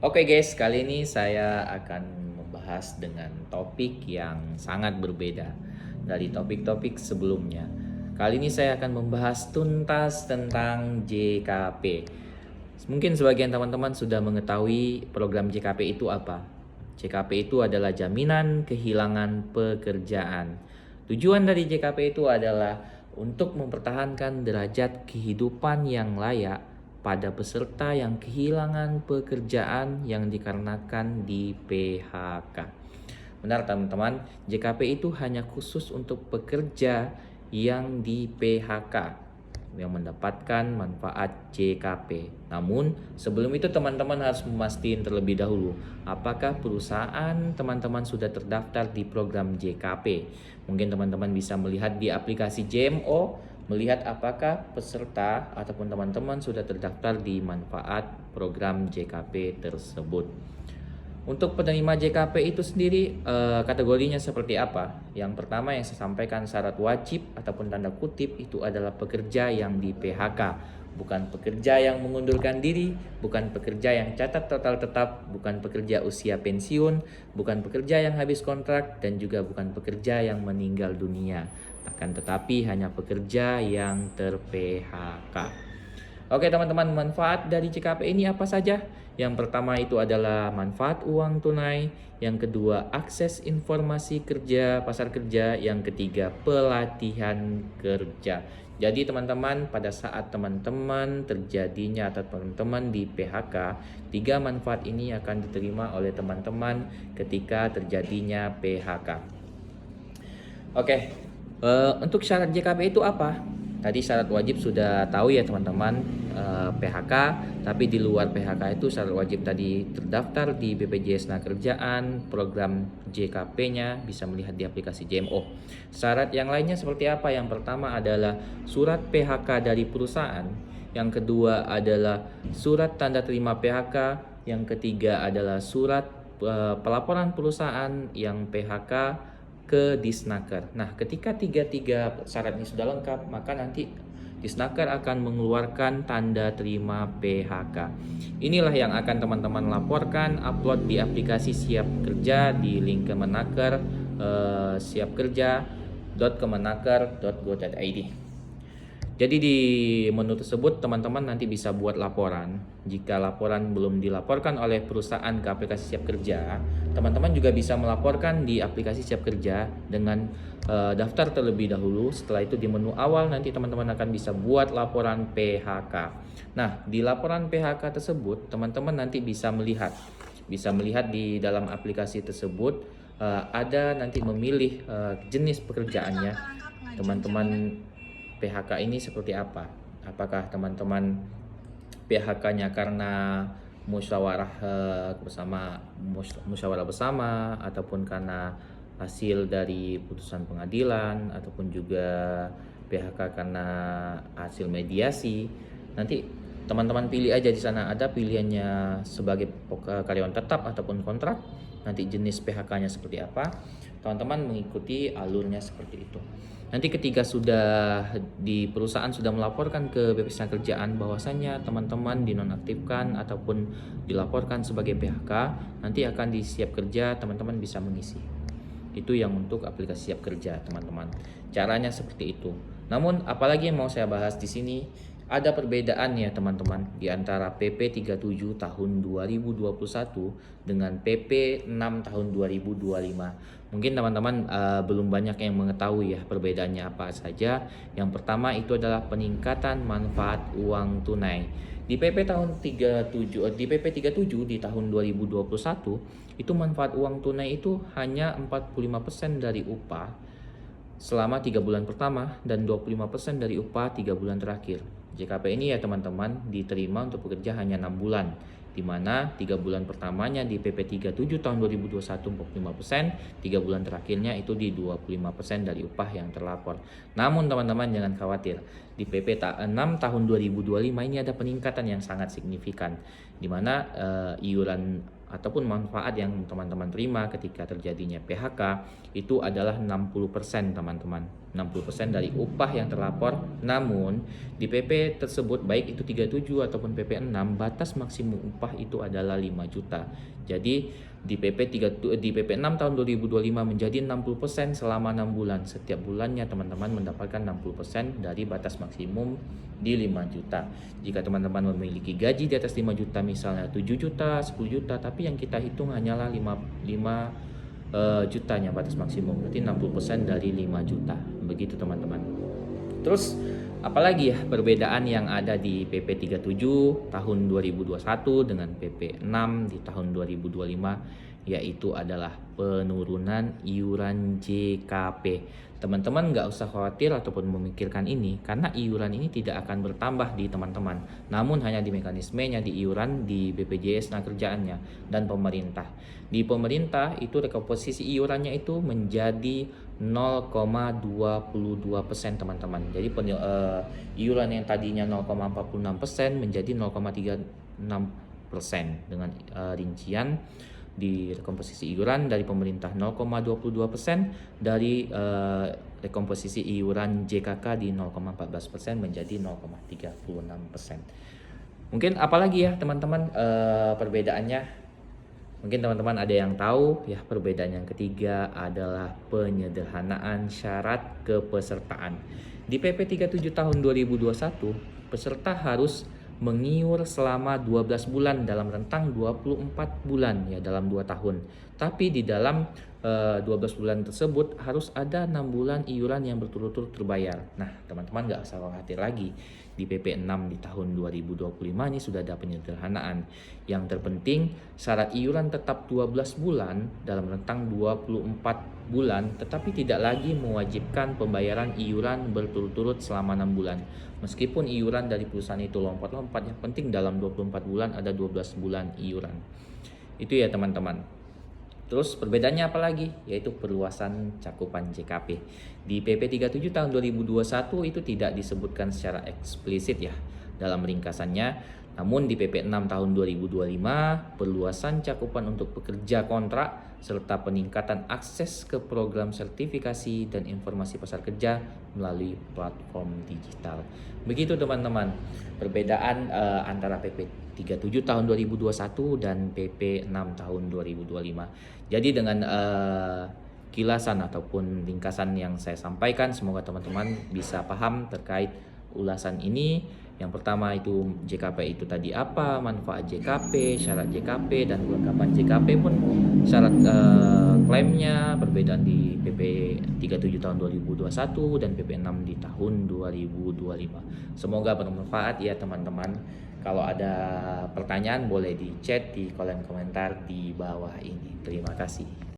Oke guys, kali ini saya akan membahas dengan topik yang sangat berbeda dari topik-topik sebelumnya. Kali ini saya akan membahas tuntas tentang JKP. Mungkin sebagian teman-teman sudah mengetahui program JKP itu apa. JKP itu adalah jaminan kehilangan pekerjaan. Tujuan dari JKP itu adalah untuk mempertahankan derajat kehidupan yang layak pada peserta yang kehilangan pekerjaan yang dikarenakan di PHK. Benar teman-teman, JKP itu hanya khusus untuk pekerja yang di PHK yang mendapatkan manfaat JKP. Namun, sebelum itu teman-teman harus memastikan terlebih dahulu apakah perusahaan teman-teman sudah terdaftar di program JKP. Mungkin teman-teman bisa melihat di aplikasi JMO, melihat apakah peserta ataupun teman-teman sudah terdaftar di manfaat program JKP tersebut. Untuk penerima JKP itu sendiri kategorinya seperti apa? Yang pertama yang saya sampaikan, syarat wajib ataupun tanda kutip itu adalah pekerja yang di PHK, bukan pekerja yang mengundurkan diri, bukan pekerja yang catat total tetap, bukan pekerja usia pensiun, bukan pekerja yang habis kontrak, dan juga bukan pekerja yang meninggal dunia. Akan tetapi hanya pekerja yang ter-PHK. Oke teman-teman, manfaat dari JKP ini apa saja? Yang pertama itu adalah manfaat uang tunai, yang kedua akses informasi kerja, pasar kerja, yang ketiga pelatihan kerja. Jadi teman-teman, pada saat teman-teman terjadinya atau teman-teman di PHK, tiga manfaat ini akan diterima oleh teman-teman ketika terjadinya PHK. Oke, untuk syarat JKP itu apa? Tadi syarat wajib sudah tahu ya teman-teman, PHK, tapi di luar PHK itu syarat wajib tadi terdaftar di BPJS Tenagakerjaan, program JKP-nya bisa melihat di aplikasi JMO. Syarat yang lainnya seperti apa? Yang pertama adalah surat PHK dari perusahaan, yang kedua adalah surat tanda terima PHK, yang ketiga adalah surat pelaporan perusahaan yang PHK ke Disnaker. Nah, ketika tiga syarat ini sudah lengkap, maka nanti Disnaker akan mengeluarkan tanda terima PHK. Inilah yang akan teman-teman laporkan, upload di aplikasi Siap Kerja di link Kemenaker, siapkerja.kemenaker.go.id. Jadi di menu tersebut teman-teman nanti bisa buat laporan. Jika laporan belum dilaporkan oleh perusahaan ke aplikasi Siap Kerja, teman-teman juga bisa melaporkan di aplikasi Siap Kerja dengan daftar terlebih dahulu. Setelah itu di menu awal nanti teman-teman akan bisa buat laporan PHK. Nah, di laporan PHK tersebut teman-teman nanti bisa melihat di dalam aplikasi tersebut ada nanti memilih jenis pekerjaannya. Teman-teman PHK ini seperti apa? Apakah teman-teman PHK-nya karena musyawarah bersama ataupun karena hasil dari putusan pengadilan, ataupun juga PHK karena hasil mediasi? Nanti teman-teman pilih aja, di sana ada pilihannya sebagai karyawan tetap ataupun kontrak. Nanti jenis PHK-nya seperti apa, teman-teman mengikuti alurnya seperti itu. Nanti ketika sudah di perusahaan sudah melaporkan ke BPJS Tenagakerjaan bahwasannya teman-teman dinonaktifkan ataupun dilaporkan sebagai PHK, nanti akan di Siap Kerja teman-teman bisa mengisi. Itu yang untuk aplikasi Siap Kerja teman-teman. Caranya seperti itu. Namun apalagi yang mau saya bahas di sini, ada perbedaan ya teman-teman di antara PP 37 tahun 2021 dengan PP 6 tahun 2025. Mungkin teman-teman belum banyak yang mengetahui ya perbedaannya apa saja. Yang pertama itu adalah peningkatan manfaat uang tunai. Di PP tahun 37 di PP 37 di tahun 2021 itu manfaat uang tunai itu hanya 45% dari upah selama 3 bulan pertama dan 25% dari upah 3 bulan terakhir. JKP ini ya teman-teman diterima untuk pekerja hanya 6 bulan, di mana 3 bulan pertamanya di PP 37 tahun 2021 45%, 3 bulan terakhirnya itu di 25% dari upah yang terlapor. Namun teman-teman jangan khawatir, di PP 6 tahun 2025 ini ada peningkatan yang sangat signifikan, di mana iuran ataupun manfaat yang teman-teman terima ketika terjadinya PHK itu adalah 60% teman-teman. 60% dari upah yang terlapor. Namun di PP tersebut baik itu 37 ataupun PP 6 batas maksimum upah itu adalah 5 juta. Jadi di PP 6 tahun 2025 menjadi 60% selama 6 bulan. Setiap bulannya teman-teman mendapatkan 60% dari batas maksimum di 5 juta. Jika teman-teman memiliki gaji di atas 5 juta, misalnya 7 juta, 10 juta, tapi yang kita hitung hanyalah 5 jutanya batas maksimum, berarti 60% dari 5 juta. Begitu teman-teman. Terus apalagi ya perbedaan yang ada di PP 37 tahun 2021 dengan PP 6 di tahun 2025, yaitu adalah penurunan iuran JKP. Teman-teman nggak usah khawatir ataupun memikirkan ini, karena iuran ini tidak akan bertambah di teman-teman, namun hanya di mekanismenya, di iuran di BPJS Tenagakerjaannya dan pemerintah. Di pemerintah itu rekomposisi iurannya itu menjadi 0,22% teman-teman. Jadi iuran yang tadinya 0,46% menjadi 0,36% dengan rincian di rekomposisi iuran dari pemerintah 0,22%, dari rekomposisi iuran JKK di 0,14% menjadi 0,36%. Mungkin apalagi ya teman-teman perbedaannya. Mungkin teman-teman ada yang tahu ya. Perbedaan yang ketiga adalah penyederhanaan syarat kepesertaan. Di PP 37 tahun 2021, peserta harus mengiur selama 12 bulan dalam rentang 24 bulan ya, dalam 2 tahun. Tapi di dalam 12 bulan tersebut harus ada 6 bulan iuran yang berturut-turut terbayar. Nah, teman-teman nggak usah khawatir lagi. Di PP 6 di tahun 2025 ini sudah ada penyederhanaan. Yang terpenting syarat iuran tetap 12 bulan dalam rentang 24 bulan, tetapi tidak lagi mewajibkan pembayaran iuran berturut-turut selama 6 bulan. Meskipun iuran dari perusahaan itu lompat-lompat, yang penting dalam 24 bulan ada 12 bulan iuran. Itu ya teman-teman. Terus perbedaannya apa lagi? Yaitu perluasan cakupan JKP. Di PP 37 tahun 2021 itu tidak disebutkan secara eksplisit ya dalam ringkasannya. Namun di PP 6 tahun 2025, perluasan cakupan untuk pekerja kontrak serta peningkatan akses ke program sertifikasi dan informasi pasar kerja melalui platform digital. Begitu teman-teman, perbedaan antara PP 37 tahun 2021 dan PP 6 tahun 2025. Jadi dengan kilasan ataupun ringkasan yang saya sampaikan, semoga teman-teman bisa paham terkait ulasan ini. Yang pertama itu JKP itu tadi apa, manfaat JKP, syarat JKP, dan kelengkapan JKP pun syarat klaimnya, perbedaan di PP 37 tahun 2021 dan PP 6 di tahun 2025. Semoga bermanfaat ya teman-teman. Kalau ada pertanyaan boleh di chat di kolom komentar di bawah ini. Terima kasih.